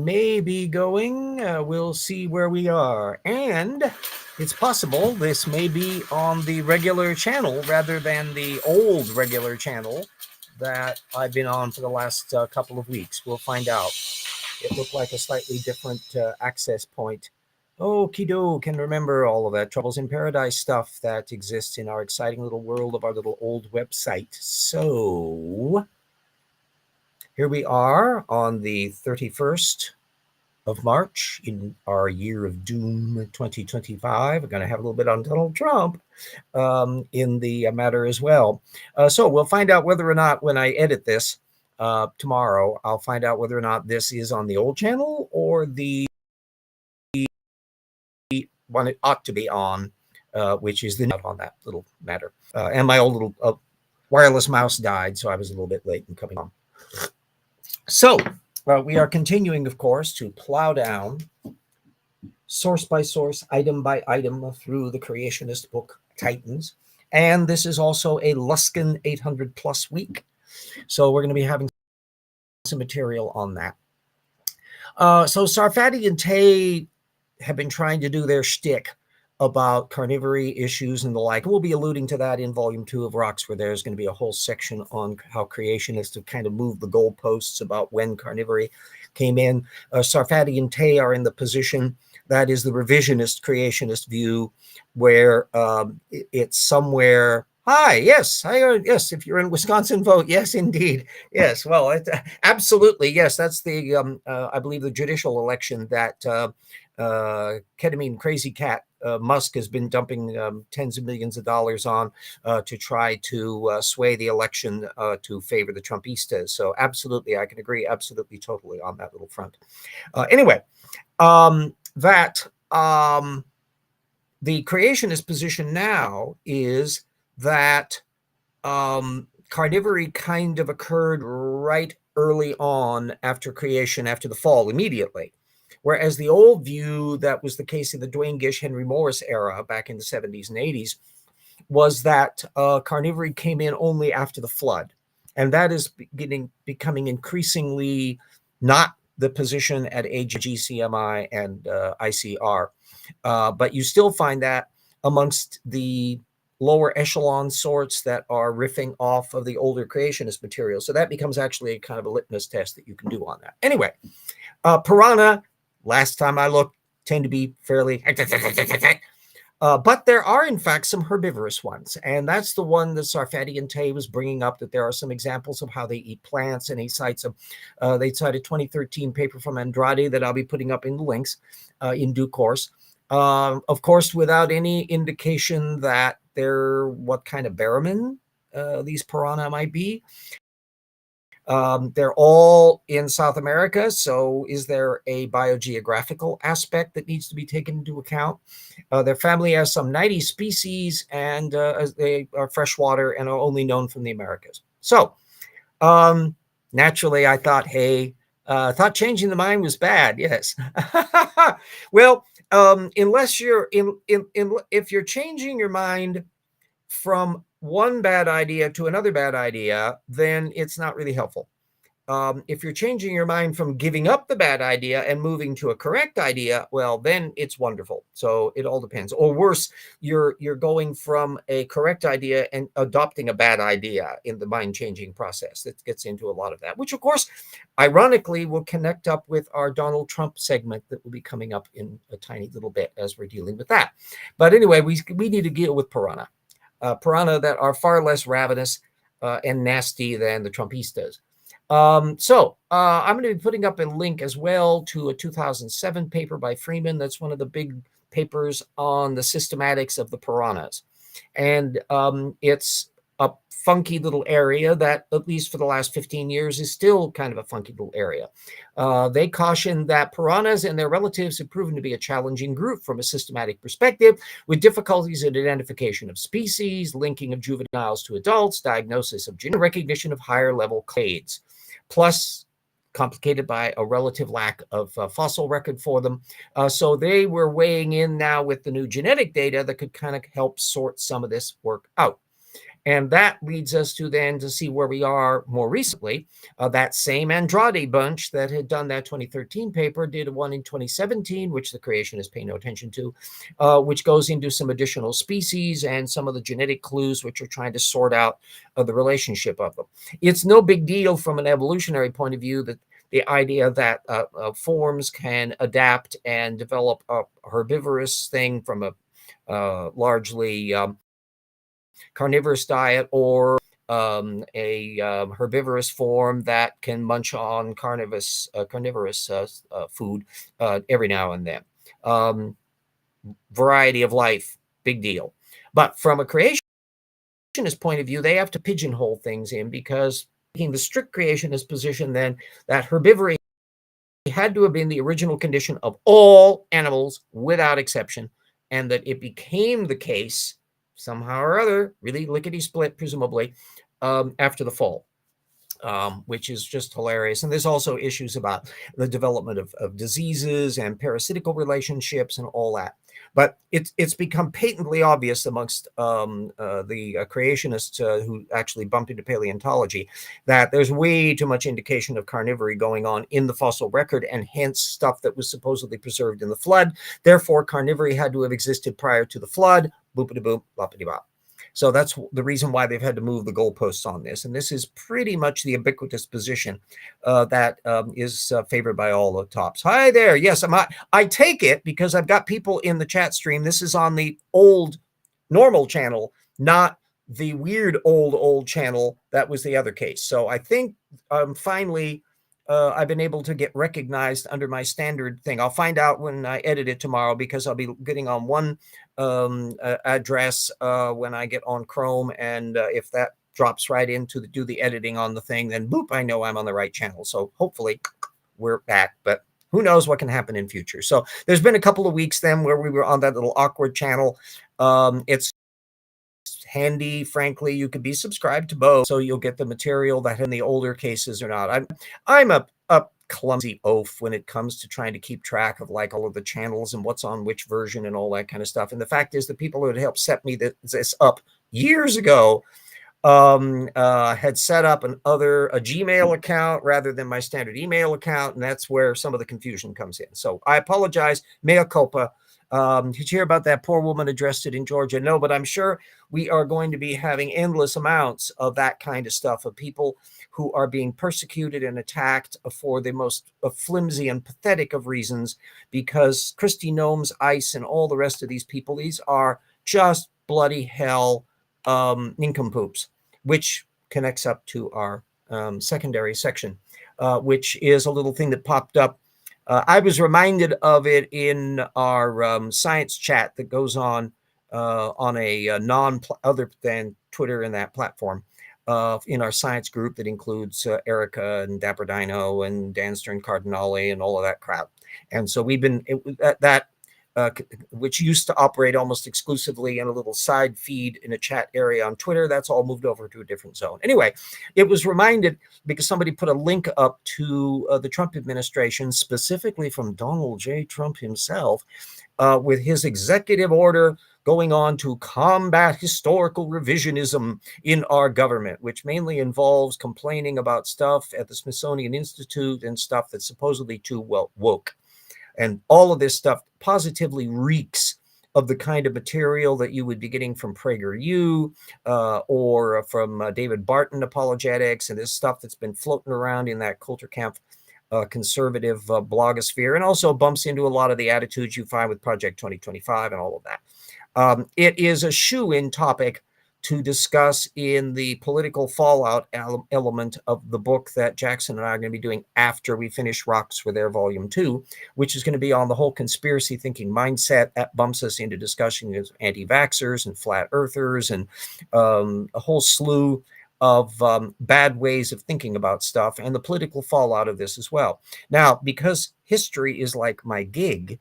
may be going. We'll see where we are. And it's possible this may be on the regular channel rather than the old regular channel that I've been on for the last couple of weeks. We'll find out. It looked like a slightly different access point. Oh, Kido can remember all of that Troubles in Paradise stuff that exists in our exciting little world of our little old website. So here we are on the 31st of March in our year of doom 2025. We're going to have a little bit on Donald Trump in the matter as well. So we'll find out whether or not when I edit this tomorrow, I'll find out whether or not this is on the old channel or the one it ought to be on, which is the on that little matter. And my old little wireless mouse died, so I was a little bit late in coming on. So we are continuing, of course, to plow down source by source, item by item through the creationist book Titans. And this is also a Luskin 800 plus week. So we're going to be having some material on that. So Sarfati and Tay have been trying to do their shtick about carnivory issues and the like. We'll be alluding to that in volume 2 of Rocks, where there's going to be a whole section on how creationists have kind of moved the goalposts about when carnivory came in. Sarfati and Tay are in the position that is the revisionist creationist view, where it's somewhere. Hi, yes, yes. If you're in Wisconsin, vote yes, indeed, yes. Well, absolutely, yes. That's the I believe the judicial election that ketamine crazy cat Musk has been dumping tens of millions of dollars on to try to sway the election to favor the Trumpistas. So absolutely, I can agree absolutely, totally on that little front. Anyway, the creationist position now is that carnivory kind of occurred right early on after creation, after the fall, immediately. Whereas the old view, that was the case in the Duane Gish, Henry Morris era back in the 70s and 80s, was that carnivory came in only after the flood. And that is becoming increasingly not the position at AGCMI and ICR. But you still find that amongst the lower echelon sorts that are riffing off of the older creationist material. So that becomes actually a kind of a litmus test that you can do on that. Anyway, Piranha, last time I looked, tend to be fairly, but there are in fact some herbivorous ones, and that's the one that Sarfati and Tay was bringing up, that there are some examples of how they eat plants, and he cites they cite a 2013 paper from Andrade that I'll be putting up in the links in due course. Of course, without any indication that they're what kind of baramin these piranha might be. They're all in South America, so is there a biogeographical aspect that needs to be taken into account? Their family has some 90 species, and they are freshwater and are only known from the Americas. So naturally, I thought, hey, thought changing the mind was bad. Yes. Well, unless you're if you're changing your mind from one bad idea to another bad idea, then it's not really helpful. If you're changing your mind from giving up the bad idea and moving to a correct idea, well, then it's wonderful. So it all depends. Or worse, you're going from a correct idea and adopting a bad idea in the mind-changing process. That gets into a lot of that, which, of course, ironically, will connect up with our Donald Trump segment that will be coming up in a tiny little bit as we're dealing with that. But anyway, we need to deal with piranha. Piranha that are far less ravenous and nasty than the Trumpistas. So I'm going to be putting up a link as well to a 2007 paper by Freeman. That's one of the big papers on the systematics of the piranhas. And it's a funky little area that, at least for the last 15 years, is still kind of a funky little area. They caution that piranhas and their relatives have proven to be a challenging group from a systematic perspective, with difficulties in identification of species, linking of juveniles to adults, diagnosis of genetic recognition of higher level clades, plus complicated by a relative lack of fossil record for them. So they were weighing in now with the new genetic data that could kind of help sort some of this work out. And that leads us to then to see where we are more recently. That same Andrade bunch that had done that 2013 paper did one in 2017, which the creationists pay no attention to, which goes into some additional species and some of the genetic clues, which are trying to sort out the relationship of them. It's no big deal from an evolutionary point of view that the idea that forms can adapt and develop a herbivorous thing from a largely carnivorous diet, or a herbivorous form that can munch on carnivorous food every now and then. Variety of life, big deal. But from a creationist point of view, they have to pigeonhole things in, because taking the strict creationist position, then that herbivory had to have been the original condition of all animals without exception, and that it became the case somehow or other, really lickety-split, presumably, after the fall. Which is just hilarious. And there's also issues about the development of diseases and parasitical relationships and all that. But it's become patently obvious amongst the creationists who actually bumped into paleontology that there's way too much indication of carnivory going on in the fossil record, and hence stuff that was supposedly preserved in the flood. Therefore, carnivory had to have existed prior to the flood. Boopity-boop, boppity-bop. So that's the reason why they've had to move the goalposts on this. And this is pretty much the ubiquitous position that is favored by all the tops. Hi there. Yes, I take it because I've got people in the chat stream. This is on the old normal channel, not the weird old channel that was the other case. So I think finally I've been able to get recognized under my standard thing. I'll find out when I edit it tomorrow, because I'll be getting on one address when I get on Chrome, and if that drops right into do the editing on the thing, then boop, I know I'm on the right channel. So hopefully we're back, but who knows what can happen in future. So there's been a couple of weeks then where we were on that little awkward channel. It's handy, frankly. You could be subscribed to both, so you'll get the material that in the older cases or not. I'm a clumsy oaf when it comes to trying to keep track of like all of the channels and what's on which version and all that kind of stuff. And the fact is, the people who had helped set me this up years ago had set up a Gmail account rather than my standard email account, and that's where some of the confusion comes in. So I apologize, mea culpa. Did you hear about that poor woman addressed in Georgia? No, but I'm sure we are going to be having endless amounts of that kind of stuff, of people who are being persecuted and attacked for the most flimsy and pathetic of reasons, because Kristi Noem's ICE and all the rest of these people, these are just bloody hell nincompoops, which connects up to our secondary section, which is a little thing that popped up. I was reminded of it in our science chat that goes on a other than Twitter and that platform, in our science group that includes Erica and Dapper Dino and Dan Stern Cardinale and all of that crap. And so we've been which used to operate almost exclusively in a little side feed in a chat area on Twitter. That's all moved over to a different zone. Anyway, it was reminded because somebody put a link up to the Trump administration, specifically from Donald J. Trump himself, with his executive order going on to combat historical revisionism in our government, which mainly involves complaining about stuff at the Smithsonian Institute and stuff that's supposedly too woke. And all of this stuff positively reeks of the kind of material that you would be getting from PragerU or from David Barton apologetics, and this stuff that's been floating around in that Coulter Camp conservative blogosphere, and also bumps into a lot of the attitudes you find with Project 2025 and all of that. It is a shoe-in topic to discuss in the political fallout element of the book that Jackson and I are going to be doing after we finish Rocks for their Volume 2, which is going to be on the whole conspiracy thinking mindset. That bumps us into discussion of anti-vaxxers and flat earthers and a whole slew of bad ways of thinking about stuff, and the political fallout of this as well. Now, because history is like my gig,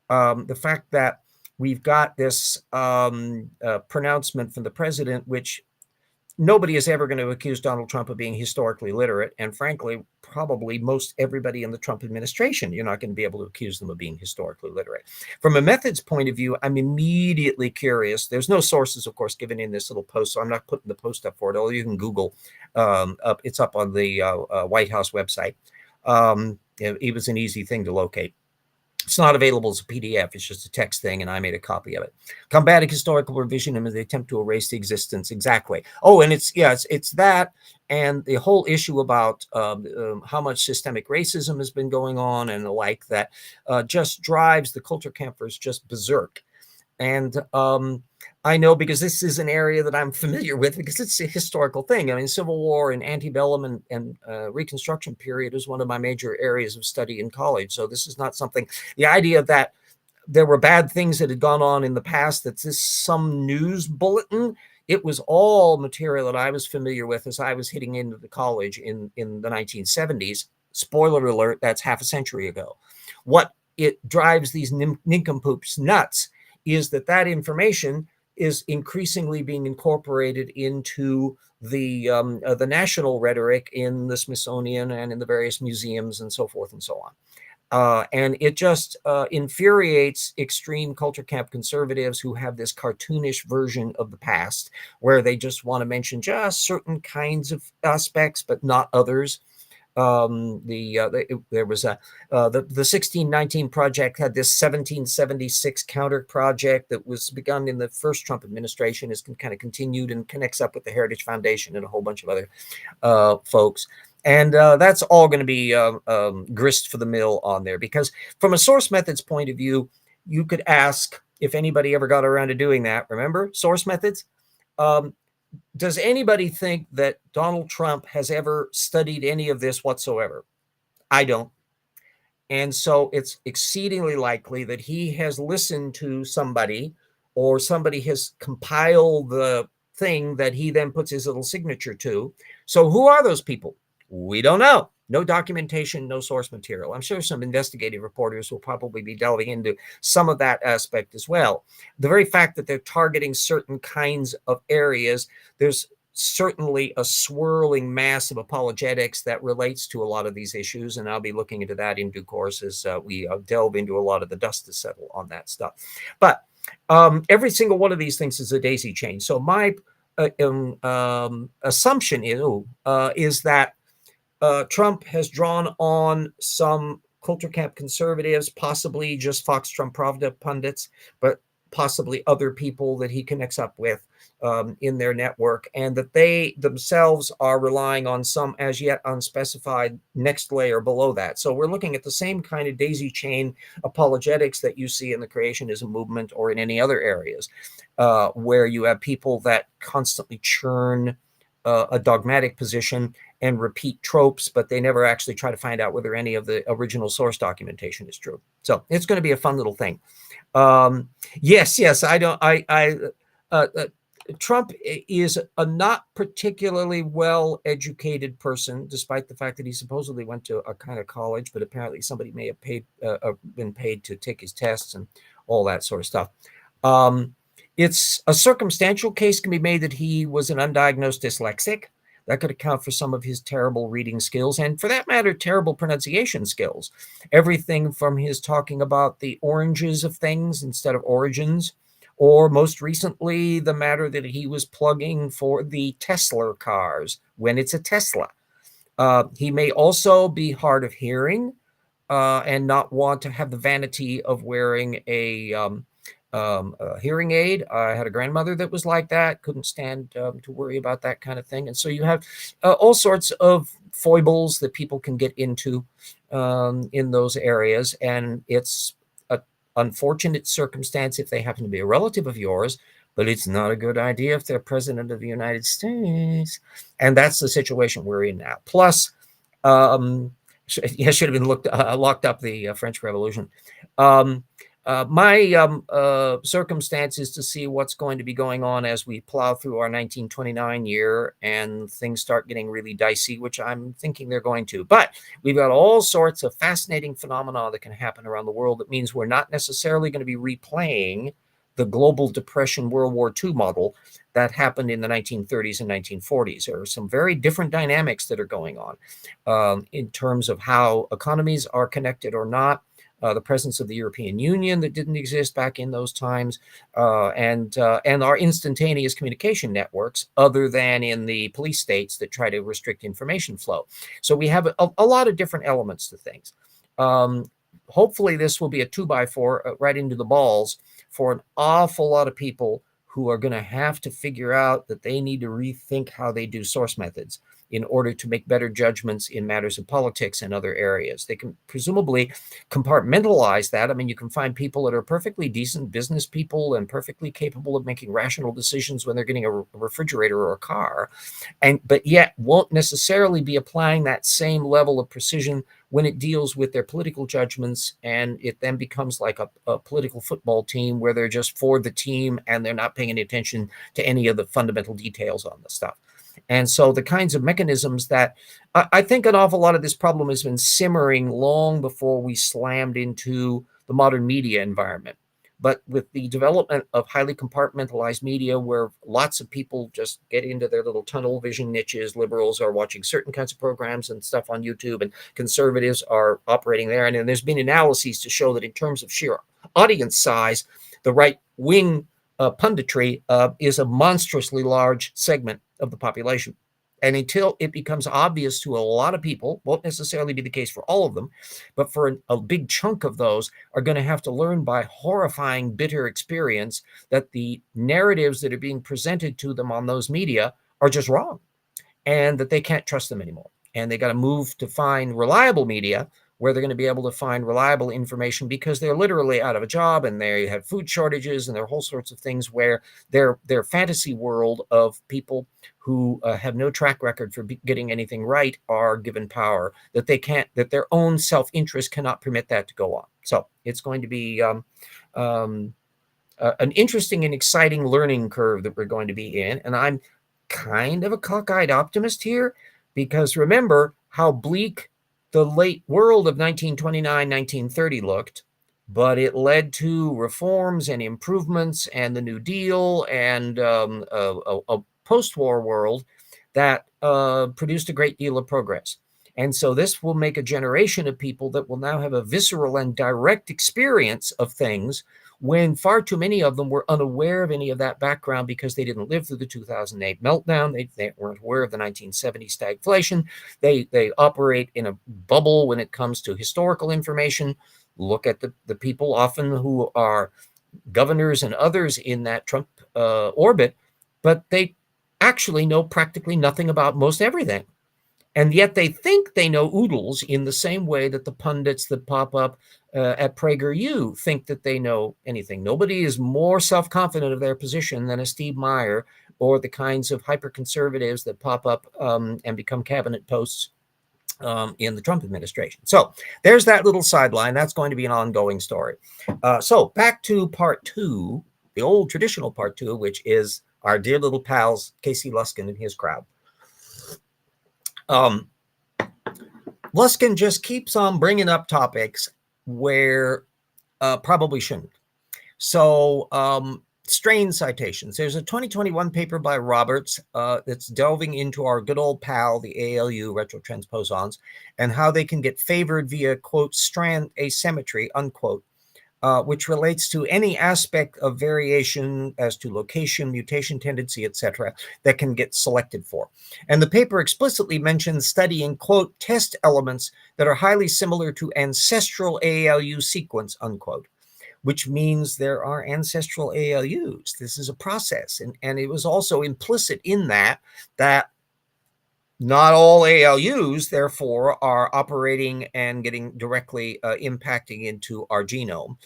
the fact that we've got this pronouncement from the president, which nobody is ever going to accuse Donald Trump of being historically literate. And frankly, probably most everybody in the Trump administration, you're not going to be able to accuse them of being historically literate. From a methods point of view, I'm immediately curious. There's no sources, of course, given in this little post, so I'm not putting the post up for it, although you can Google. It's up on the White House website. It was an easy thing to locate. It's not available as a PDF. It's just a text thing, and I made a copy of it. Combating historical revisionism as they attempt to erase the existence. Exactly. Oh, and it's that, and the whole issue about how much systemic racism has been going on and the like that just drives the culture campers just berserk. And I know because this is an area that I'm familiar with because it's a historical thing. I mean, Civil War and antebellum and Reconstruction period is one of my major areas of study in college. So this is not something, the idea that there were bad things that had gone on in the past, that's this some news bulletin. It was all material that I was familiar with as I was hitting into the college in the 1970s. Spoiler alert, that's half a century ago. What it drives these nincompoops nuts is that information is increasingly being incorporated into the national rhetoric in the Smithsonian and in the various museums and so forth and so on. And it just infuriates extreme culture camp conservatives who have this cartoonish version of the past where they just want to mention just certain kinds of aspects, but not others. There was the 1619 project had this 1776 counter project that was begun in the first Trump administration, is kind of continued and connects up with the Heritage Foundation and a whole bunch of other folks. And that's all going to be grist for the mill on there, because from a source methods point of view, you could ask if anybody ever got around to doing that. Remember source methods? Does anybody think that Donald Trump has ever studied any of this whatsoever? I don't. And so it's exceedingly likely that he has listened to somebody, or somebody has compiled the thing that he then puts his little signature to. So who are those people? We don't know. No documentation, no source material. I'm sure some investigative reporters will probably be delving into some of that aspect as well. The very fact that they're targeting certain kinds of areas, there's certainly a swirling mass of apologetics that relates to a lot of these issues, and I'll be looking into that in due course as we delve into a lot of the dust to settle on that stuff. But every single one of these things is a daisy chain. So my assumption is that Trump has drawn on some culture camp conservatives, possibly just Fox Trump Pravda pundits, but possibly other people that he connects up with in their network, and that they themselves are relying on some as yet unspecified next layer below that. So we're looking at the same kind of daisy chain apologetics that you see in the creationism movement or in any other areas, where you have people that constantly churn a dogmatic position and repeat tropes, but they never actually try to find out whether any of the original source documentation is true. So it's going to be a fun little thing. Yes, Trump is a not particularly well-educated person, despite the fact that he supposedly went to a kind of college, but apparently somebody may have been paid to take his tests and all that sort of stuff. It's a circumstantial case can be made that he was an undiagnosed dyslexic. That could account for some of his terrible reading skills, and for that matter, terrible pronunciation skills. Everything from his talking about the oranges of things instead of origins, or most recently, the matter that he was plugging for the Tesla cars when it's a Tesla. He may also be hard of hearing and not want to have the vanity of wearing a hearing aid. I had a grandmother that was like that, couldn't stand to worry about that kind of thing. And so you have all sorts of foibles that people can get into in those areas. And it's an unfortunate circumstance if they happen to be a relative of yours, but it's not a good idea if they're president of the United States. And that's the situation we're in now. Plus, should have been locked up the French Revolution. My circumstance is to see what's going to be going on as we plow through our 1929 year and things start getting really dicey, which I'm thinking they're going to. But we've got all sorts of fascinating phenomena that can happen around the world. That means we're not necessarily going to be replaying the global depression World War II model that happened in the 1930s and 1940s. There are some very different dynamics that are going on in terms of how economies are connected or not. The presence of the European Union that didn't exist back in those times, and our instantaneous communication networks, other than in the police states that try to restrict information flow. So we have a lot of different elements to things. Hopefully this will be a 2x4 right into the balls for an awful lot of people who are going to have to figure out that they need to rethink how they do source methods in order to make better judgments in matters of politics and other areas. They can presumably compartmentalize that. I mean, you can find people that are perfectly decent business people and perfectly capable of making rational decisions when they're getting a refrigerator or a car, but yet won't necessarily be applying that same level of precision when it deals with their political judgments, and it then becomes like a political football team where they're just for the team and they're not paying any attention to any of the fundamental details on the stuff. And so the kinds of mechanisms that I think an awful lot of this problem has been simmering long before we slammed into the modern media environment. But with the development of highly compartmentalized media, where lots of people just get into their little tunnel vision niches, liberals are watching certain kinds of programs and stuff on YouTube, and conservatives are operating there. And then there's been analyses to show that in terms of sheer audience size, the right wing punditry is a monstrously large segment of the population. And until it becomes obvious to a lot of people, won't necessarily be the case for all of them, but for a big chunk of those are going to have to learn by horrifying, bitter experience that the narratives that are being presented to them on those media are just wrong, and that they can't trust them anymore. And they got to move to find reliable media where they're going to be able to find reliable information, because they're literally out of a job and they have food shortages and there are whole sorts of things where their fantasy world of people who have no track record for getting anything right are given power that they can't, that their own self-interest cannot permit that to go on. So it's going to be an interesting and exciting learning curve that we're going to be in. And I'm kind of a cockeyed optimist here, because remember how bleak the late world of 1929, 1930 looked, but it led to reforms and improvements and the New Deal and a post-war world that produced a great deal of progress. And so this will make a generation of people that will now have a visceral and direct experience of things, when far too many of them were unaware of any of that background because they didn't live through the 2008 meltdown. They weren't aware of the 1970 stagflation. They operate in a bubble when it comes to historical information. Look at the people often who are governors and others in that Trump orbit, but they actually know practically nothing about most everything. And yet they think they know oodles in the same way that the pundits that pop up at PragerU think that they know anything. Nobody is more self-confident of their position than a Steve Meyer, or the kinds of hyper-conservatives that pop up and become cabinet posts in the Trump administration. So there's that little sideline. That's going to be an ongoing story. So back to part two, the old traditional part two, which is our dear little pals, Casey Luskin and his crowd. Luskin just keeps on bringing up topics where probably shouldn't. So strain citations. There's a 2021 paper by Roberts that's delving into our good old pal, the ALU, retrotransposons, and how they can get favored via, quote, strand asymmetry, unquote, which relates to any aspect of variation as to location, mutation tendency, etc., that can get selected for. And the paper explicitly mentions studying, quote, test elements that are highly similar to ancestral ALU sequence, unquote, which means there are ancestral ALUs. This is a process. And it was also implicit in that not all ALUs, therefore, are operating and getting directly impacting into our genome.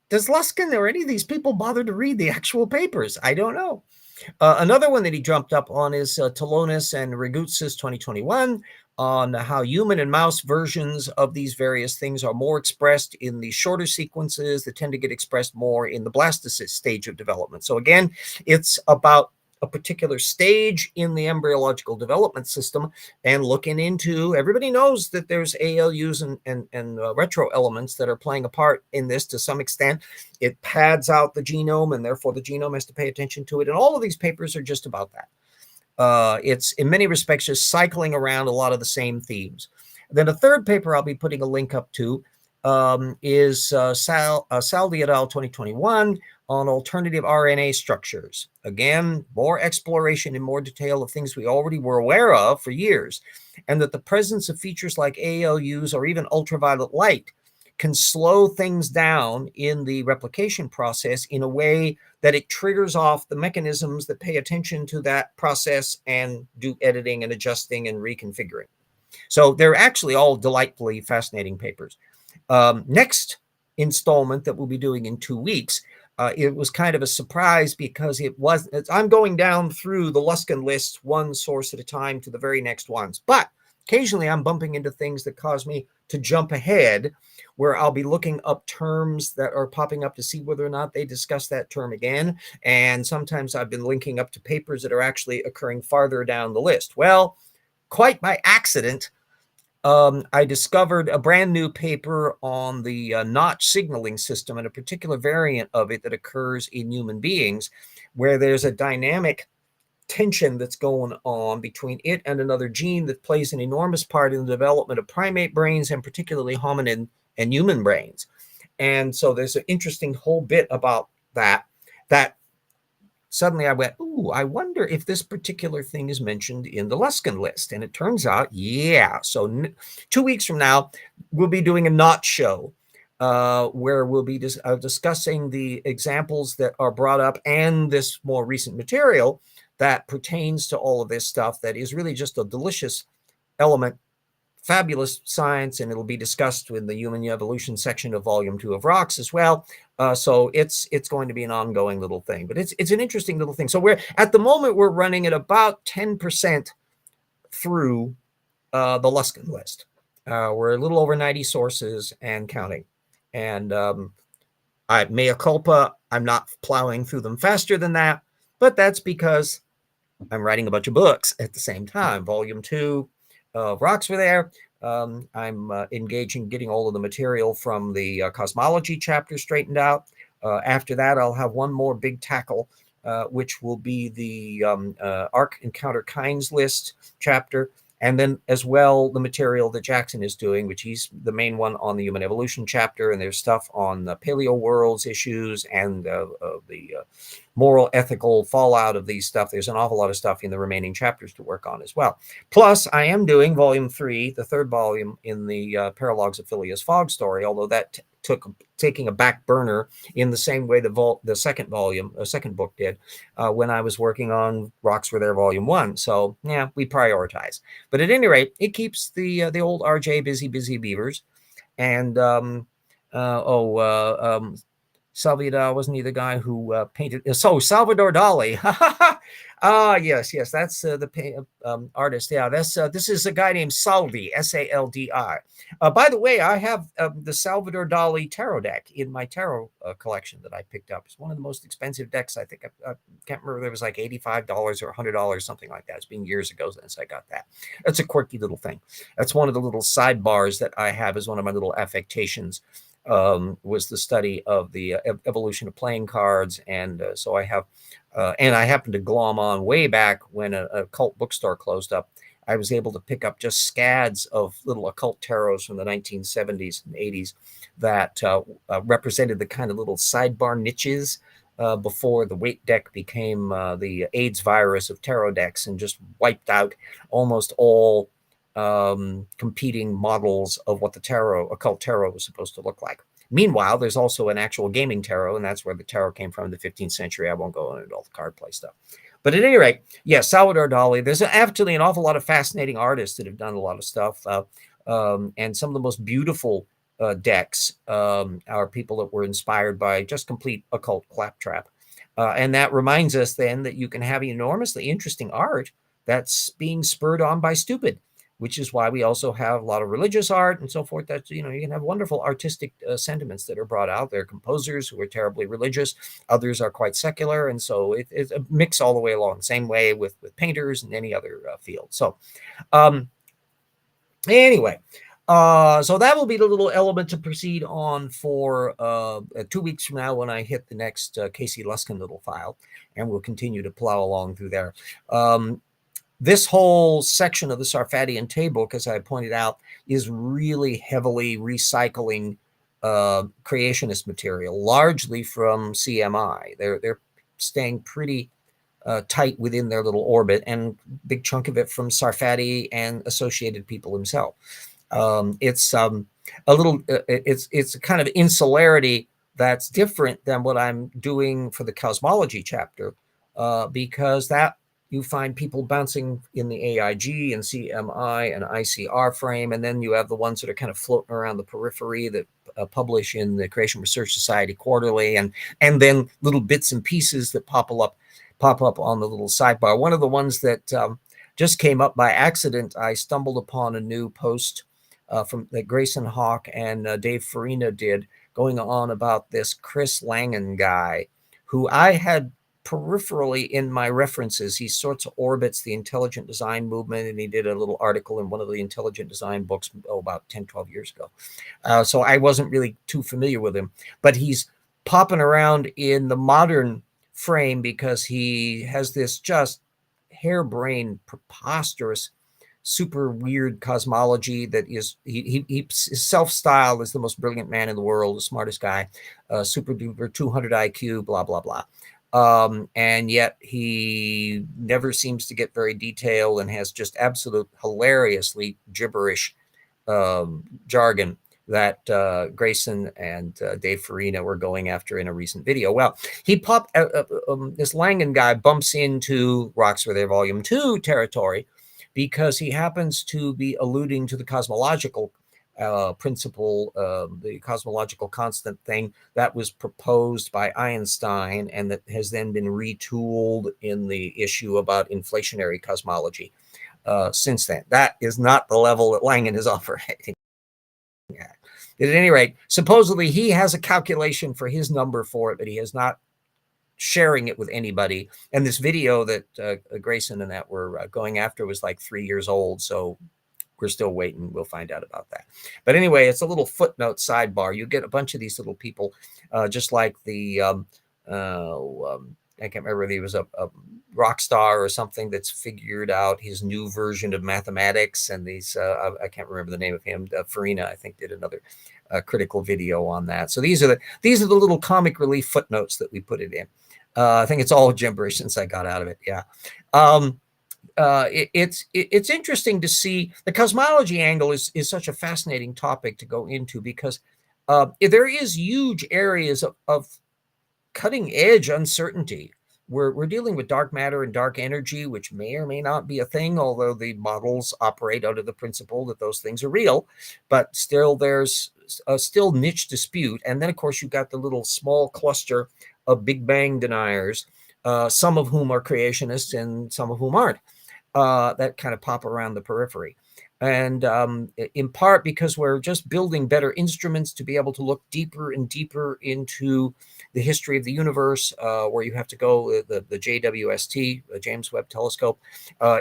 Does Luskin or any of these people bother to read the actual papers? I don't know. Another one that he jumped up on is Tolonis and Ragutsis 2021 on how human and mouse versions of these various things are more expressed in the shorter sequences that tend to get expressed more in the blastocyst stage of development. So again, it's about a particular stage in the embryological development system and looking into, everybody knows that there's ALUs and retro elements that are playing a part in this to some extent. It pads out the genome, and therefore the genome has to pay attention to it. And all of these papers are just about that. It's in many respects just cycling around a lot of the same themes. Then a third paper I'll be putting a link up to is Saldi et al. 2021 on alternative RNA structures. Again, more exploration in more detail of things we already were aware of for years, and that the presence of features like ALUs or even ultraviolet light can slow things down in the replication process in a way that it triggers off the mechanisms that pay attention to that process and do editing and adjusting and reconfiguring. So they're actually all delightfully fascinating papers. Next installment that we'll be doing in 2 weeks, it was kind of a surprise because I'm going down through the Luskin list one source at a time to the very next ones. But occasionally I'm bumping into things that cause me to jump ahead, where I'll be looking up terms that are popping up to see whether or not they discuss that term again. And sometimes I've been linking up to papers that are actually occurring farther down the list. Well, quite by accident, I discovered a brand new paper on the notch signaling system and a particular variant of it that occurs in human beings, where there's a dynamic tension that's going on between it and another gene that plays an enormous part in the development of primate brains, and particularly hominid and human brains. And so there's an interesting whole bit about that suddenly I went, ooh, I wonder if this particular thing is mentioned in the Luskin list. And it turns out, yeah. So 2 weeks from now, we'll be doing a notch show where we'll be discussing the examples that are brought up and this more recent material that pertains to all of this stuff that is really just a delicious element, fabulous science, and it'll be discussed in the human evolution section of volume 2 of Rocks as well. So it's going to be an ongoing little thing, but it's an interesting little thing. So we're at the moment we're running at about 10% through the Luskin list. We're a little over 90 sources and counting. And mea culpa, I'm not plowing through them faster than that, but that's because I'm writing a bunch of books at the same time. Volume 2 of Rocks were there. I'm engaging getting all of the material from the cosmology chapter straightened out. After that, I'll have one more big tackle, which will be the Arc Encounter Kinds list chapter. And then as well, the material that Jackson is doing, which he's the main one on the human evolution chapter. And there's stuff on the paleo worlds issues and the moral, ethical fallout of these stuff. There's an awful lot of stuff in the remaining chapters to work on as well. Plus, I am doing volume 3, the third volume in the Paralogs of Phileas Fogg story, although that taking a back burner in the same way the second book did when I was working on Rocks Were There Volume 1. So yeah, we prioritize. But at any rate, it keeps the old RJ busy beavers. And Salvador, wasn't he the guy who painted? So Salvador Dali. Yes, that's the artist. Yeah, this is a guy named Saldi, Saldi. By the way, I have the Salvador Dali tarot deck in my tarot collection that I picked up. It's one of the most expensive decks. I think I can't remember. It was like $85 or $100, something like that. It's been years ago since I got that. That's a quirky little thing. That's one of the little sidebars that I have as one of my little affectations. Was the study of the evolution of playing cards. And so I have, and I happened to glom on way back when a cult bookstore closed up. I was able to pick up just scads of little occult tarots from the 1970s and 80s that represented the kind of little sidebar niches before the weight deck became the AIDS virus of tarot decks and just wiped out almost all competing models of what the occult tarot was supposed to look like. Meanwhile, there's also an actual gaming tarot, and that's where the tarot came from in the 15th century. I won't go into all the card play stuff. But at any rate, yeah, Salvador Dali. There's actually an awful lot of fascinating artists that have done a lot of stuff. And some of the most beautiful decks are people that were inspired by just complete occult claptrap. And that reminds us then that you can have enormously interesting art that's being spurred on by stupid, which is why we also have a lot of religious art and so forth. That, you can have wonderful artistic sentiments that are brought out. There are composers who are terribly religious, others are quite secular, and so it's a mix all the way along. Same way with painters and any other field. So anyway, so that will be the little element to proceed on for 2 weeks from now when I hit the next Casey Luskin little file, and we'll continue to plow along through there. This whole section of the Sarfatian table, as I pointed out, is really heavily recycling creationist material, largely from CMI. They're staying pretty tight within their little orbit, and big chunk of it from Sarfati and associated people himself. It's a little, it's a kind of insularity that's different than what I'm doing for the cosmology chapter, because that you find people bouncing in the AIG and CMI and ICR frame, and then you have the ones that are kind of floating around the periphery that publish in the Creation Research Society quarterly, and then little bits and pieces that pop up on the little sidebar. One of the ones that just came up by accident, I stumbled upon a new post from that Grayson Hawk and Dave Farina did, going on about this Chris Langan guy, who I had peripherally in my references. He sorts of orbits the intelligent design movement, and he did a little article in one of the intelligent design books about 10, 12 years ago. So I wasn't really too familiar with him, but he's popping around in the modern frame because he has this just harebrained, preposterous, super weird cosmology that is, he self-styled as the most brilliant man in the world, the smartest guy, super duper 200 IQ, blah, blah, blah. And yet he never seems to get very detailed and has just absolute hilariously gibberish jargon that Grayson and Dave Farina were going after in a recent video. Well, he popped this Langan guy bumps into Rocks Were There Volume 2 territory because he happens to be alluding to the cosmological principle, the cosmological constant thing that was proposed by Einstein and that has then been retooled in the issue about inflationary cosmology since then. That is not the level that Langan is operating at. At any rate, supposedly he has a calculation for his number for it, but he is not sharing it with anybody. And this video that Grayson and that were going after was like 3 years old, so we're still waiting. We'll find out about that. But anyway, it's a little footnote sidebar. You get a bunch of these little people, just like the, I can't remember whether he was a rock star or something that's figured out his new version of mathematics. And these, I can't remember the name of him. Farina, I think, did another critical video on that. So these are the little comic relief footnotes that we put it in. I think it's all gibberish since I got out of it. Yeah. It's interesting to see. The cosmology angle is such a fascinating topic to go into because there is huge areas of cutting edge uncertainty. We're dealing with dark matter and dark energy, which may or may not be a thing, although the models operate out of the principle that those things are real. But still, there's a still niche dispute. And then, of course, you've got the little small cluster of Big Bang deniers, some of whom are creationists and some of whom aren't, that kind of pop around the periphery. And in part because we're just building better instruments to be able to look deeper and deeper into the history of the universe, where you have to go, the JWST, the James Webb Telescope,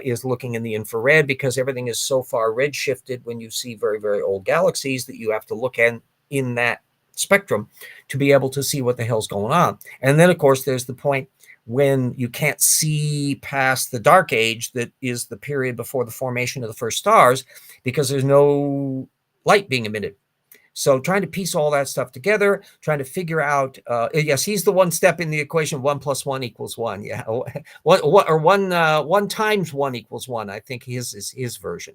is looking in the infrared because everything is so far redshifted when you see very, very old galaxies that you have to look in that spectrum to be able to see what the hell's going on. And then, of course, there's the point when you can't see past the dark age that is the period before the formation of the first stars because there's no light being emitted. So trying to piece all that stuff together, trying to figure out, yes, he's the one step in the equation, 1 + 1 = 1. Yeah. One times 1 = 1, I think is his version,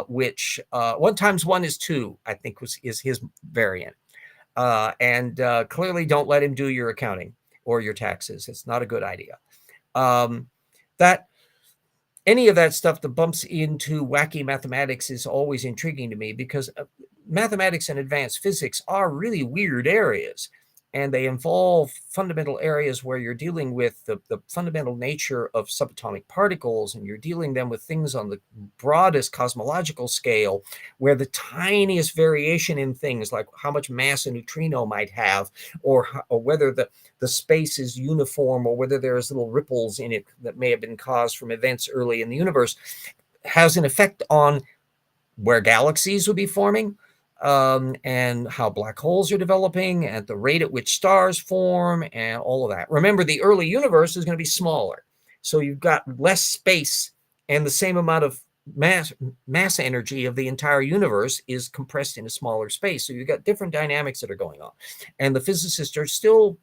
which 1 × 1 = 2, I think is his variant. And clearly don't let him do your accounting or your taxes. It's not a good idea. That any of that stuff that bumps into wacky mathematics is always intriguing to me because mathematics and advanced physics are really weird areas. and they involve fundamental areas where you're dealing with the fundamental nature of subatomic particles, and you're dealing them with things on the broadest cosmological scale, where the tiniest variation in things, like how much mass a neutrino might have, or whether the space is uniform, or whether there's little ripples in it that may have been caused from events early in the universe, has an effect on where galaxies would be forming, and how black holes are developing, at the rate at which stars form, and all of that. Remember, the early universe is going to be smaller, so you've got less space, and the same amount of mass energy of the entire universe is compressed in a smaller space. So you've got different dynamics that are going on, and the physicists are still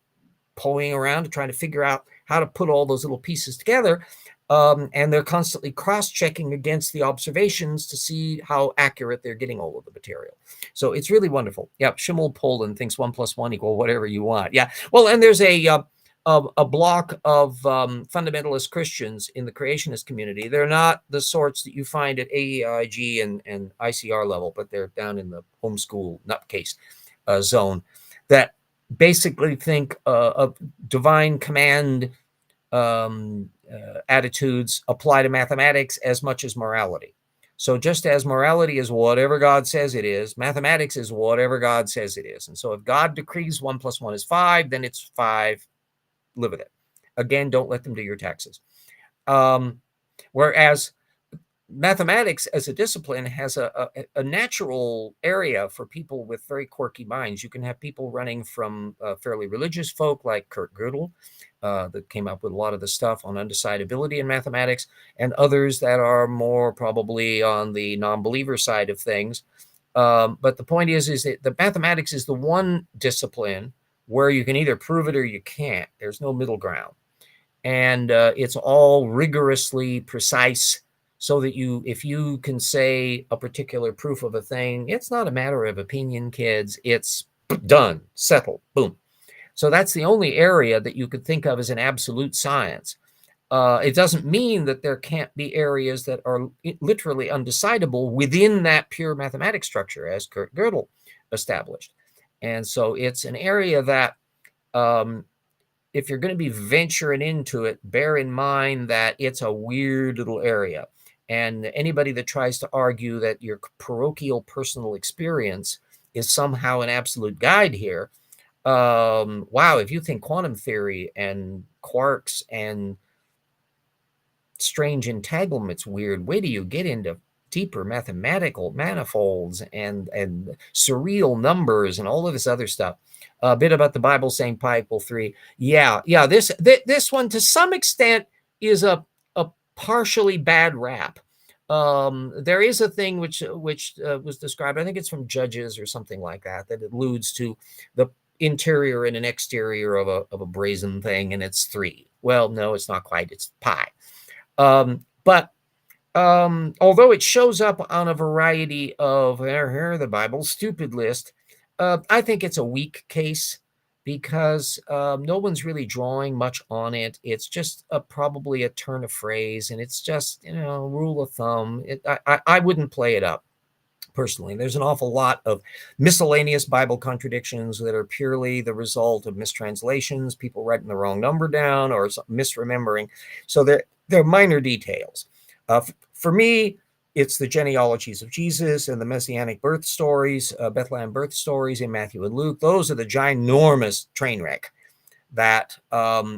pulling around to try to figure out how to put all those little pieces together. And they're constantly cross-checking against the observations to see how accurate they're getting all of the material. So it's really wonderful. Yeah, Shimel Poland thinks 1 + 1 = whatever you want. Yeah, well, and there's a block of fundamentalist Christians in the creationist community. They're not the sorts that you find at AEIG and ICR level, but they're down in the homeschool nutcase zone, that basically think of divine command attitudes apply to mathematics as much as morality. So just as morality is whatever God says it is, mathematics is whatever God says it is. And so if God decrees 1 + 1 is 5, then it's 5. Live with it. Again, don't let them do your taxes. Whereas mathematics as a discipline has a natural area for people with very quirky minds. You can have people running from fairly religious folk like Kurt Gödel, that came up with a lot of the stuff on undecidability in mathematics, and others that are more probably on the non-believer side of things. But the point is that the mathematics is the one discipline where you can either prove it or you can't. There's no middle ground. And it's all rigorously precise, so that if you can say a particular proof of a thing, it's not a matter of opinion, kids. It's done, settled, boom. So that's the only area that you could think of as an absolute science. It doesn't mean that there can't be areas that are literally undecidable within that pure mathematics structure, as Kurt Gödel established. And so it's an area that, if you're going to be venturing into it, bear in mind that it's a weird little area. And anybody that tries to argue that your parochial personal experience is somehow an absolute guide here, wow, if you think quantum theory and quarks and strange entanglements weird, wait till you get into deeper mathematical manifolds and surreal numbers and all of this other stuff. A bit about the Bible saying pi = 3. Yeah. This one to some extent is a partially bad rap. There is a thing which was described, I think it's from Judges or something like that, that alludes to the interior and an exterior of a brazen thing, and it's 3. Well, no, it's not quite. It's pi. But although it shows up on a variety of the Bible stupid list, I think it's a weak case, because no one's really drawing much on it. It's just probably a turn of phrase, and it's just, rule of thumb. I wouldn't play it up personally. There's an awful lot of miscellaneous Bible contradictions that are purely the result of mistranslations, people writing the wrong number down, or misremembering. So they're minor details. For me, it's the genealogies of Jesus and the messianic birth stories, Bethlehem birth stories in Matthew and Luke. Those are the ginormous train wreck that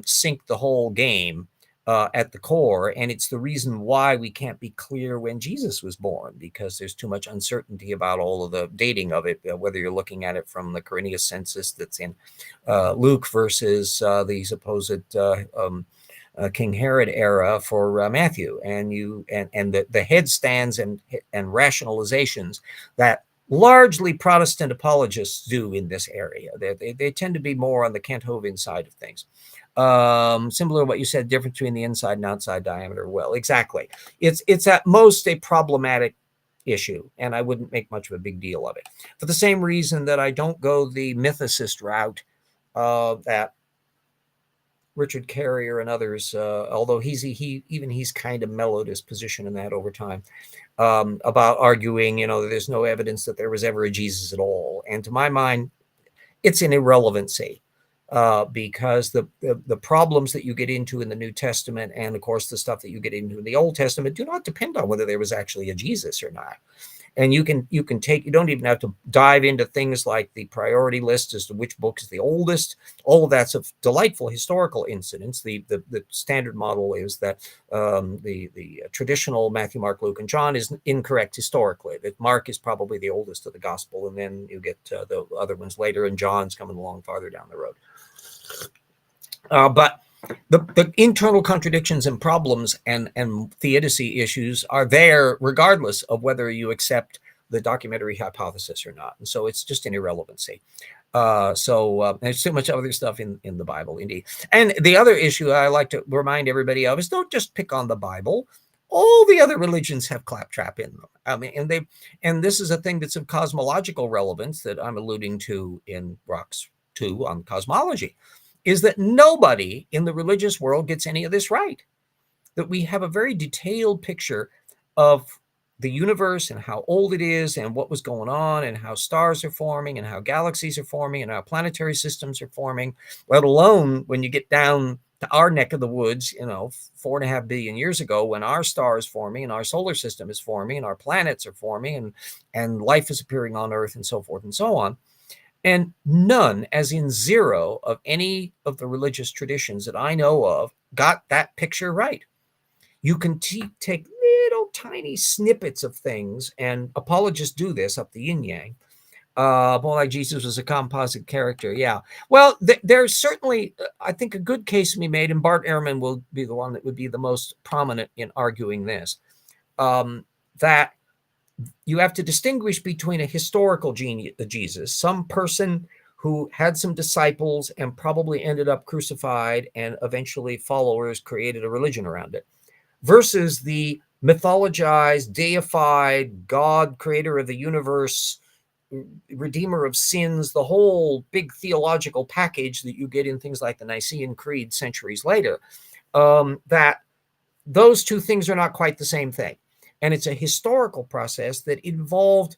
sink the whole game at the core. And it's the reason why we can't be clear when Jesus was born, because there's too much uncertainty about all of the dating of it, whether you're looking at it from the Quirinius census that's in Luke versus the supposed King Herod era for Matthew, and the headstands and rationalizations that largely Protestant apologists do in this area. They tend to be more on the Canthovian side of things. Similar to what you said, difference between the inside and outside diameter. Well, exactly. It's at most a problematic issue, and I wouldn't make much of a big deal of it, for the same reason that I don't go the mythicist route that Richard Carrier and others, although he's kind of mellowed his position in that over time, about arguing, there's no evidence that there was ever a Jesus at all. And to my mind, it's an irrelevancy. because the problems that you get into in the New Testament, and of course the stuff that you get into in the Old Testament, do not depend on whether there was actually a Jesus or not. And you don't even have to dive into things like the priority list as to which book is the oldest. All of that's of delightful historical incidents. The standard model is that the traditional Matthew, Mark, Luke, and John is incorrect historically. That Mark is probably the oldest of the gospel, and then you get the other ones later, and John's coming along farther down the road. But the internal contradictions and problems and theodicy issues are there regardless of whether you accept the documentary hypothesis or not. And so it's just an irrelevancy. There's too much other stuff in the Bible, indeed. And the other issue I like to remind everybody of is don't just pick on the Bible. All the other religions have claptrap in them. I mean, and this is a thing that's of cosmological relevance that I'm alluding to in Rocks 2 on cosmology, is that nobody in the religious world gets any of this right. That we have a very detailed picture of the universe and how old it is and what was going on and how stars are forming and how galaxies are forming and how planetary systems are forming, let alone when you get down to our neck of the woods, 4.5 billion years ago, when our star is forming and our solar system is forming and our planets are forming and life is appearing on Earth and so forth and so on. And none, as in zero, of any of the religious traditions that I know of got that picture right. You can take little tiny snippets of things, and apologists do this up the yin-yang. More like Jesus was a composite character. Yeah. Well, there's certainly, I think, a good case to be made, and Bart Ehrman will be the one that would be the most prominent in arguing this, that you have to distinguish between a historical Jesus, some person who had some disciples and probably ended up crucified, and eventually followers created a religion around it, versus the mythologized, deified God, creator of the universe, redeemer of sins, the whole big theological package that you get in things like the Nicene Creed centuries later. That those two things are not quite the same thing. And it's a historical process that involved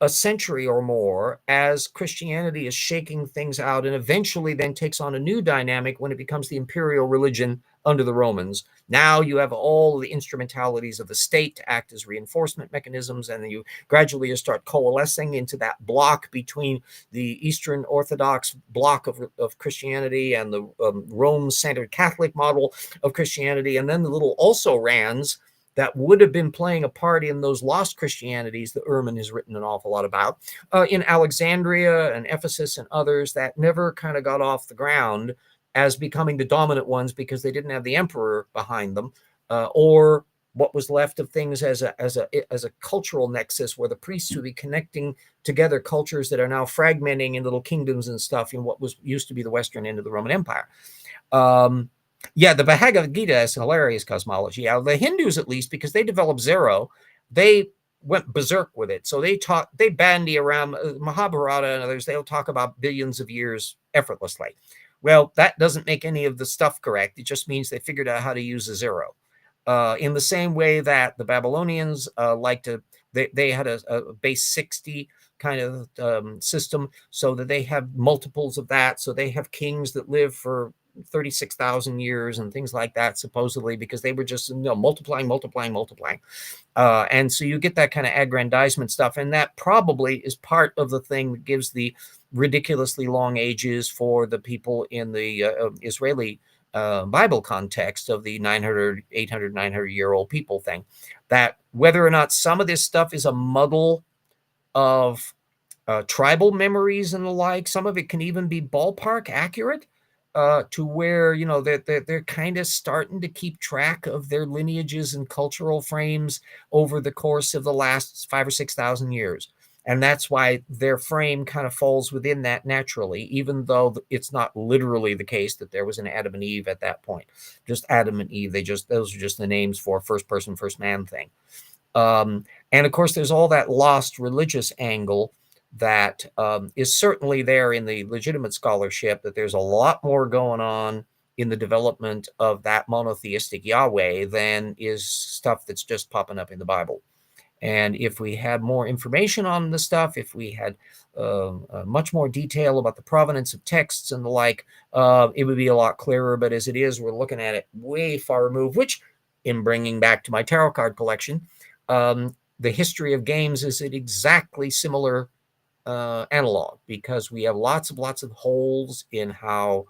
a century or more as Christianity is shaking things out and eventually then takes on a new dynamic when it becomes the imperial religion under the Romans. Now you have all the instrumentalities of the state to act as reinforcement mechanisms, and then you gradually start coalescing into that block between the Eastern Orthodox block of Christianity and the Rome-centered Catholic model of Christianity, and then the little also-rans that would have been playing a part in those lost Christianities that Ehrman has written an awful lot about, in Alexandria and Ephesus and others that never kind of got off the ground as becoming the dominant ones because they didn't have the emperor behind them, or what was left of things as a cultural nexus where the priests would be connecting together cultures that are now fragmenting in little kingdoms and stuff in what was used to be the western end of the Roman Empire. Yeah, the Bhagavad Gita is a hilarious cosmology. The Hindus, at least, because they developed zero, they went berserk with it. So they bandy around Mahabharata and others. They'll talk about billions of years effortlessly. Well, that doesn't make any of the stuff correct. It just means they figured out how to use a zero. In the same way that the Babylonians they had a base 60 kind of system, so that they have multiples of that. So they have kings that live for 36,000 years and things like that, supposedly, because they were just multiplying. And so you get that kind of aggrandizement stuff. And that probably is part of the thing that gives the ridiculously long ages for the people in the Israeli Bible context of the 900, 800, 900-year-old people thing. That whether or not some of this stuff is a muddle of tribal memories and the like, some of it can even be ballpark accurate, to where they're kind of starting to keep track of their lineages and cultural frames over the course of the last 5,000 or 6,000 years. And that's why their frame kind of falls within that naturally, even though it's not literally the case that there was an Adam and Eve at that point. Just Adam and Eve, those are just the names for first person, first man thing. And of course, there's all that lost religious angle that is certainly there in the legitimate scholarship, that there's a lot more going on in the development of that monotheistic Yahweh than is stuff that's just popping up in the Bible. And if we had more information on the stuff, if we had much more detail about the provenance of texts and the like, it would be a lot clearer. But as it is, we're looking at it way far removed, which, in bringing back to my tarot card collection, the history of games is an exactly similar analog, because we have lots of holes in how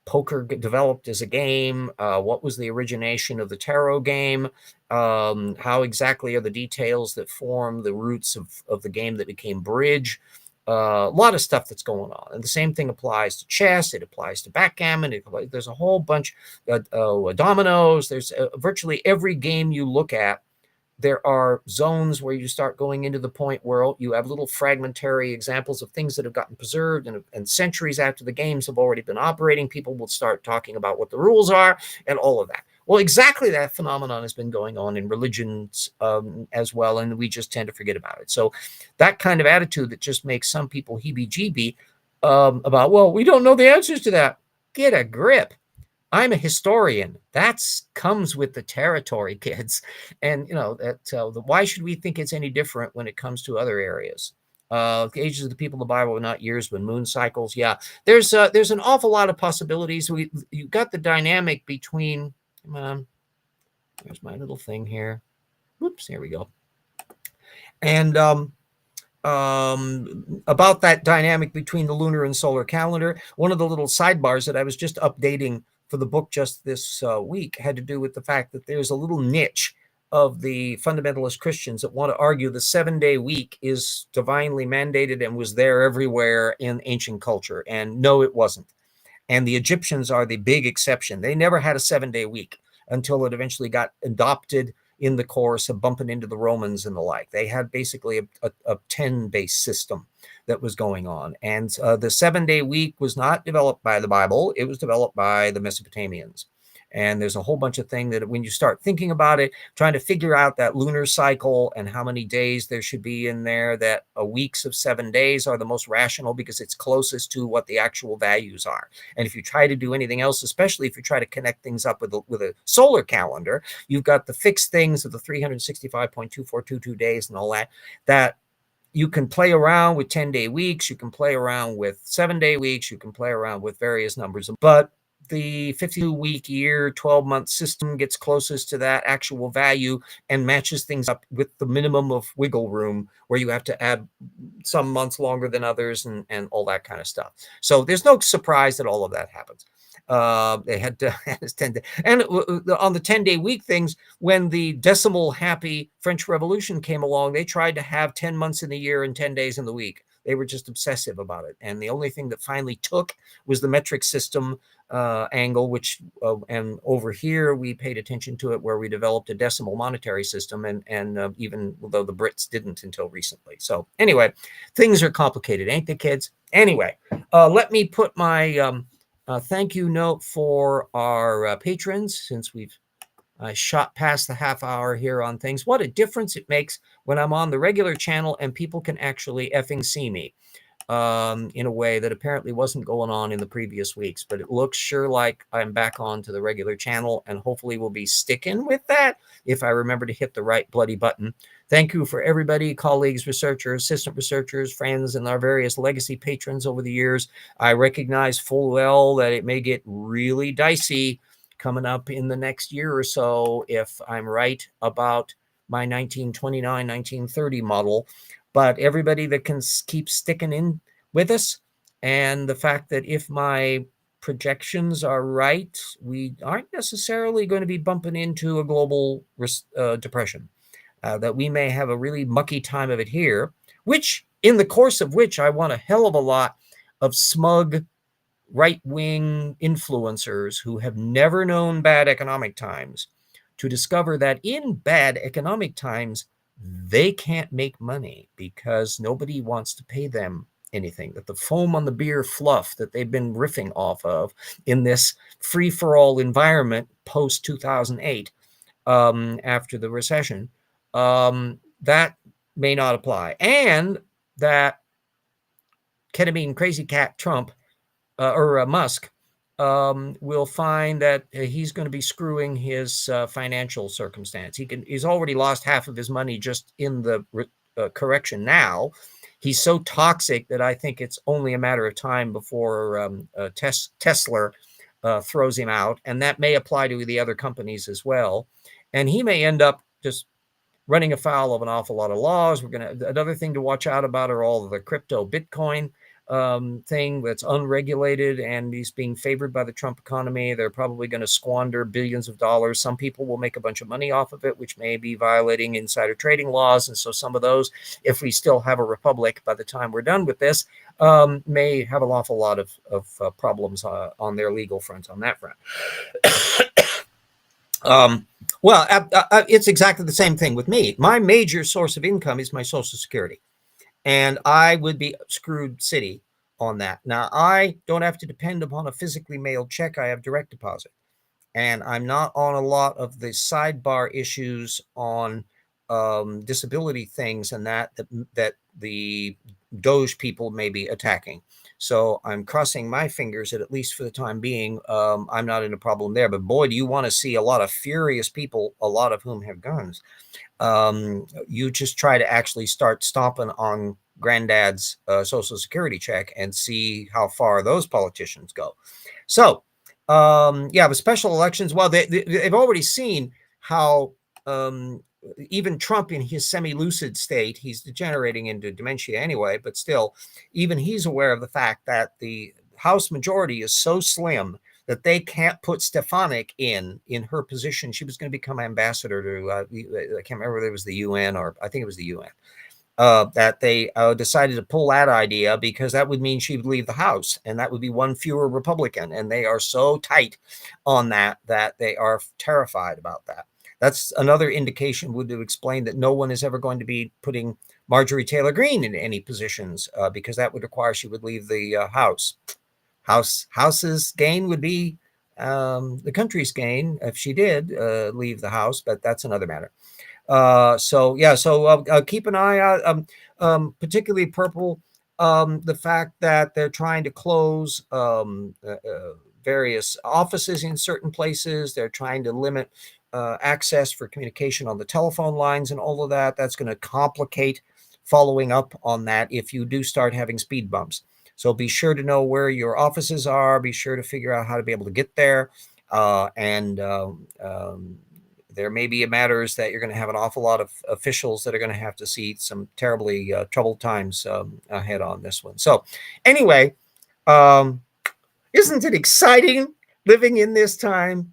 poker developed as a game, what was the origination of the tarot game, how exactly are the details that form the roots of the game that became bridge. A lot of stuff that's going on. And the same thing applies to chess. It applies to backgammon. There's a whole bunch of dominoes. There's virtually every game you look at. There are zones where you start going into the point where you have little fragmentary examples of things that have gotten preserved, and centuries after the games have already been operating, people will start talking about what the rules are and all of that. Well, exactly that phenomenon has been going on in religions as well, and we just tend to forget about it. So that kind of attitude that just makes some people heebie-jeebie about, well, we don't know the answers to that. Get a grip. I'm a historian. That's comes with the territory, kids. And why should we think it's any different when it comes to other areas? The ages of the people of the Bible were not years, but moon cycles. Yeah, there's an awful lot of possibilities. You got the dynamic between. Come on, there's my little thing here. Whoops, here we go. And about that dynamic between the lunar and solar calendar, one of the little sidebars that I was just updating for the book just this week had to do with the fact that there's a little niche of the fundamentalist Christians that want to argue the 7-day week is divinely mandated and was there everywhere in ancient culture. And no, it wasn't. And the Egyptians are the big exception. They never had a 7-day week until it eventually got adopted in the course of bumping into the Romans and the like. They had basically a 10-based system that was going on. And the 7-day week was not developed by the Bible. It was developed by the Mesopotamians. And there's a whole bunch of things that when you start thinking about it, trying to figure out that lunar cycle and how many days there should be in there, that weeks of 7 days are the most rational because it's closest to what the actual values are. And if you try to do anything else, especially if you try to connect things up with a solar calendar, you've got the fixed things of the 365.2422 days and all that you can play around with 10-day weeks, you can play around with 7-day weeks, you can play around with various numbers. But the 52-week year, 12-month system gets closest to that actual value and matches things up with the minimum of wiggle room, where you have to add some months longer than others and all that kind of stuff. So there's no surprise that all of that happens. They had to, and on the 10-day week things, when the decimal happy French Revolution came along, they tried to have 10 months in the year and 10 days in the week. They were just obsessive about it. And the only thing that finally took was the metric system angle, which, and over here, we paid attention to it, where we developed a decimal monetary system, and even though the Brits didn't until recently. So anyway, things are complicated, ain't they, kids? Anyway, let me put my thank you note for our patrons, since we've shot past the half hour here on things. What a difference it makes when I'm on the regular channel and people can actually effing see me in a way that apparently wasn't going on in the previous weeks. But it looks sure like I'm back on to the regular channel, and hopefully we'll be sticking with that if I remember to hit the right bloody button. Thank you for everybody, colleagues, researchers, assistant researchers, friends, and our various legacy patrons over the years. I recognize full well that it may get really dicey coming up in the next year or so if I'm right about my 1929, 1930 model. But everybody that can keep sticking in with us, and the fact that if my projections are right, we aren't necessarily going to be bumping into a global depression, that we may have a really mucky time of it here, which in the course of which I want a hell of a lot of smug right-wing influencers who have never known bad economic times to discover that in bad economic times, they can't make money because nobody wants to pay them anything, that the foam on the beer fluff that they've been riffing off of in this free-for-all environment post-2008, after the recession, that may not apply. And that ketamine crazy cat Trump or Musk will find that he's going to be screwing his financial circumstance. He's already lost half of his money just in the correction now. He's so toxic that I think it's only a matter of time before Tesla throws him out, and that may apply to the other companies as well. And he may end up just running afoul of an awful lot of laws. Another thing to watch out about are all of the crypto Bitcoin thing that's unregulated, and he's being favored by the Trump economy. They're probably going to squander billions of dollars. Some people will make a bunch of money off of it, which may be violating insider trading laws. And so some of those, if we still have a republic by the time we're done with this, may have an awful lot of problems on their legal front on that front. Well, it's exactly the same thing with me. My major source of income is my Social Security, and I would be screwed city on that. Now, I don't have to depend upon a physically mailed check. I have direct deposit, and I'm not on a lot of the sidebar issues on disability things and that the Doge people may be attacking. So I'm crossing my fingers that at least for the time being, I'm not in a problem there. But boy, do you want to see a lot of furious people, a lot of whom have guns. You just try to actually start stomping on granddad's Social Security check and see how far those politicians go. So, yeah, the special elections, well, they've already seen how even Trump in his semi-lucid state, he's degenerating into dementia anyway, but still, even he's aware of the fact that the House majority is so slim that they can't put Stefanik in her position. She was going to become ambassador to, I can't remember whether it was the UN or I think it was the UN. That they decided to pull that idea because that would mean she would leave the House, and that would be one fewer Republican. And they are so tight on that they are terrified about that. That's another indication would explain that no one is ever going to be putting Marjorie Taylor Greene in any positions because that would require she would leave the House. House's gain would be the country's gain if she did leave the House, but that's another matter. So keep an eye out, particularly Purple, the fact that they're trying to close various offices in certain places. They're trying to limit access for communication on the telephone lines and all of that. That's going to complicate following up on that if you do start having speed bumps. So be sure to know where your offices are. Be sure to figure out how to be able to get there. There may be matters that you're going to have an awful lot of officials that are going to have to see some terribly troubled times ahead on this one. So anyway, isn't it exciting living in this time?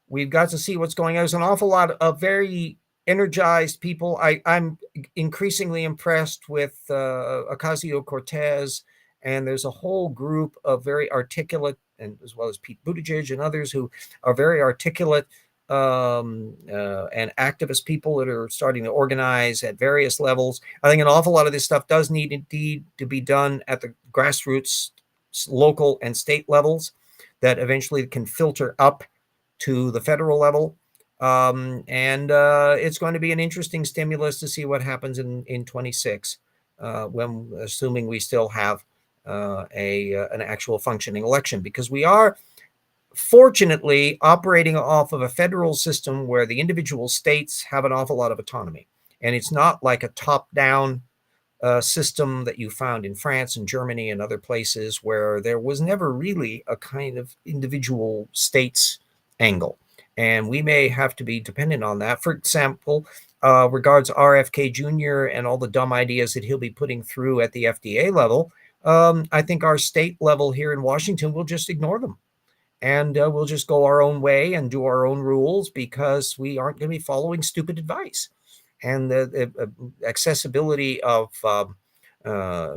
We've got to see what's going on. There's an awful lot of very energized people. I'm increasingly impressed with Ocasio-Cortez, and there's a whole group of very articulate, and as well as Pete Buttigieg and others who are very articulate and activist people that are starting to organize at various levels. I think an awful lot of this stuff does need indeed to be done at the grassroots, local and state levels that eventually can filter up to the federal level. It's going to be an interesting stimulus to see what happens in 26, when assuming we still have an actual functioning election, because we are fortunately operating off of a federal system where the individual states have an awful lot of autonomy, and it's not like a top-down system that you found in France and Germany and other places where there was never really a kind of individual states angle. And we may have to be dependent on that. For example, regards RFK Jr. and all the dumb ideas that he'll be putting through at the FDA level, I think our state level here in Washington will just ignore them. And we'll just go our own way and do our own rules because we aren't going to be following stupid advice. And the accessibility of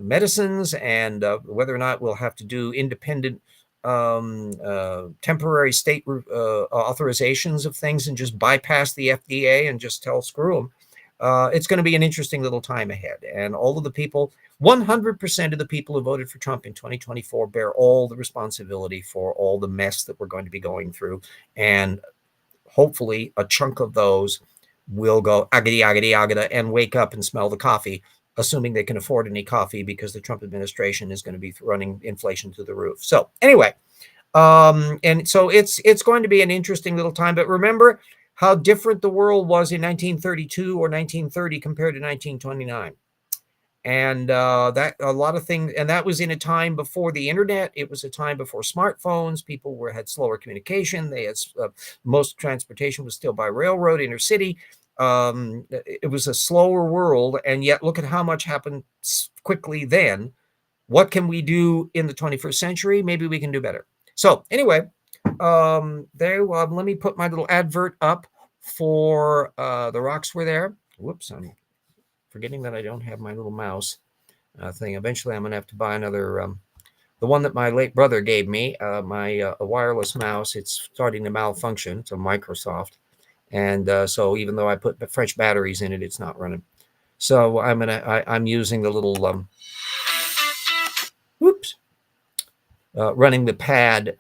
medicines and whether or not we'll have to do independent temporary state authorizations of things and just bypass the FDA and just tell screw them. It's going to be an interesting little time ahead. And all of the people, 100% of the people who voted for Trump in 2024 bear all the responsibility for all the mess that we're going to be going through. And hopefully a chunk of those will go agada, agada, agada, and wake up and smell the coffee assuming they can afford any coffee because the Trump administration is going to be running inflation to the roof. So anyway, and so it's going to be an interesting little time. But remember how different the world was in 1932 or 1930 compared to 1929. And that a lot of things, and that was in a time before the internet. It was a time before smartphones. People had slower communication. They had most transportation was still by railroad, inner city. It was a slower world, and yet look at how much happened quickly then. What can we do in the 21st century? Maybe we can do better. So anyway, let me put my little advert up for the rocks were there. Whoops, I'm forgetting that I don't have my little mouse thing. Eventually, I'm going to have to buy another, the one that my late brother gave me, my wireless mouse. It's starting to malfunction. It's a Microsoft. And so even though I put fresh batteries in it, it's not running. So I'm using the little, running the pad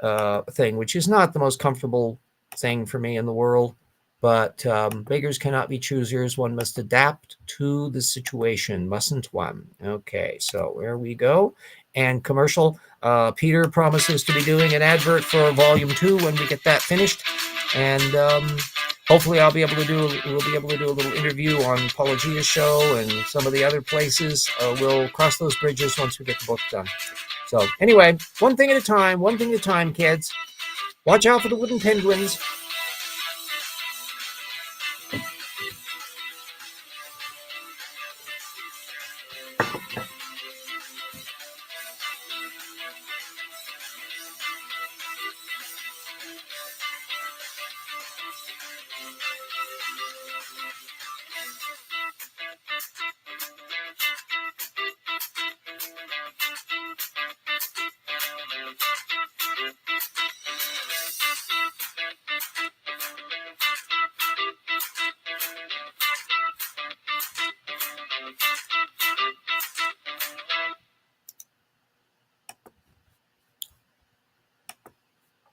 thing, which is not the most comfortable thing for me in the world. But beggars cannot be choosers. One must adapt to the situation, mustn't one? Okay, so there we go. And commercial. Peter promises to be doing an advert for Volume 2 when we get that finished. And hopefully we'll be able to do a little interview on Pelagia's show and some of the other places. We'll cross those bridges once we get the book done. So anyway, one thing at a time, kids. Watch out for the wooden penguins.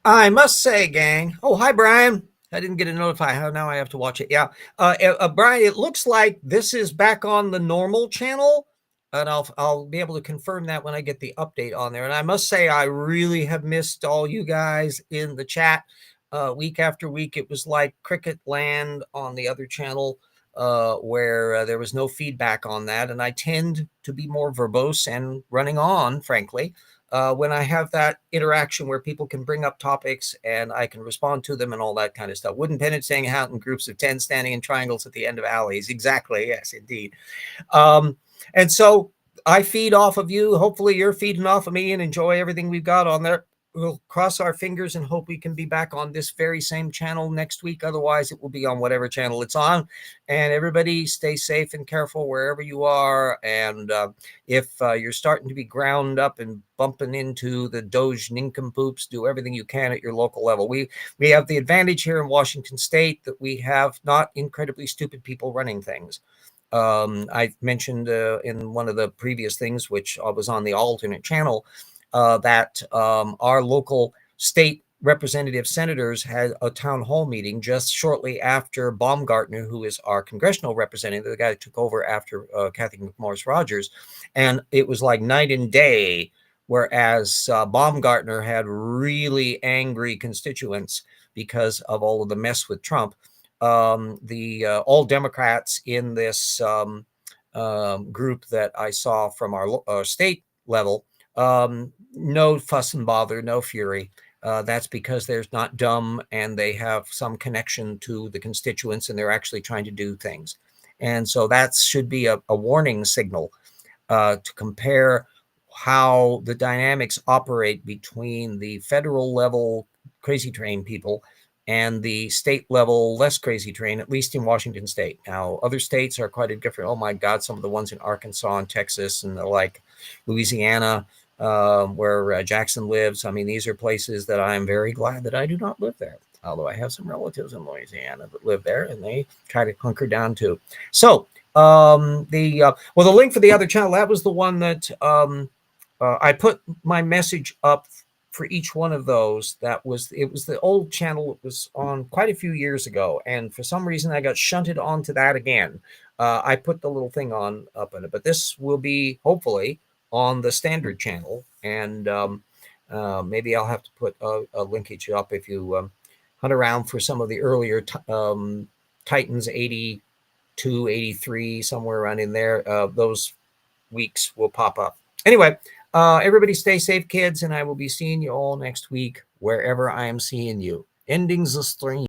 I must say, gang. Oh, hi, Brian. I didn't get a notify. How now I have to watch it. Yeah, Brian. It looks like this is back on the normal channel, and I'll be able to confirm that when I get the update on there. And I must say, I really have missed all you guys in the chat. Week after week, it was like cricket land on the other channel, where there was no feedback on that, and I tend to be more verbose and running on, frankly. When I have that interaction where people can bring up topics and I can respond to them and all that kind of stuff. Wooden pennants hanging out in groups of 10, standing in triangles at the end of alleys. Exactly. Yes, indeed. And so I feed off of you. Hopefully you're feeding off of me and enjoy everything we've got on there. We'll cross our fingers and hope we can be back on this very same channel next week. Otherwise, it will be on whatever channel it's on. And everybody stay safe and careful wherever you are. And if you're starting to be ground up and bumping into the Doge nincompoops, do everything you can at your local level. We have the advantage here in Washington State that we have not incredibly stupid people running things. I mentioned in one of the previous things, which was on the alternate channel, that our local state representative senators had a town hall meeting just shortly after Baumgartner, who is our congressional representative, the guy that took over after Kathy McMorris Rodgers. And it was like night and day, whereas Baumgartner had really angry constituents because of all of the mess with Trump. The all Democrats in this group that I saw from our state level, no fuss and bother, no fury. That's because they're not dumb and they have some connection to the constituents and they're actually trying to do things. And so that should be a warning signal to compare how the dynamics operate between the federal level crazy train people and the state level less crazy train, at least in Washington State. Now, other states are quite a different. Oh my God, some of the ones in Arkansas and Texas and like Louisiana, where Jackson lives. I mean, these are places that I'm very glad that I do not live there. Although I have some relatives in Louisiana that live there, and they try to hunker down too. So the link for the other channel, that was the one that I put my message up for each one of those. It was the old channel. It was on quite a few years ago, and for some reason I got shunted onto that again. I put the little thing on up in it, but this will be hopefully on the standard channel, and maybe I'll have to put a linkage up if you hunt around for some of the earlier Titans 82, 83, somewhere around in there. Those weeks will pop up. Anyway, everybody stay safe, kids, and I will be seeing you all next week wherever I am seeing you. Endings the stream.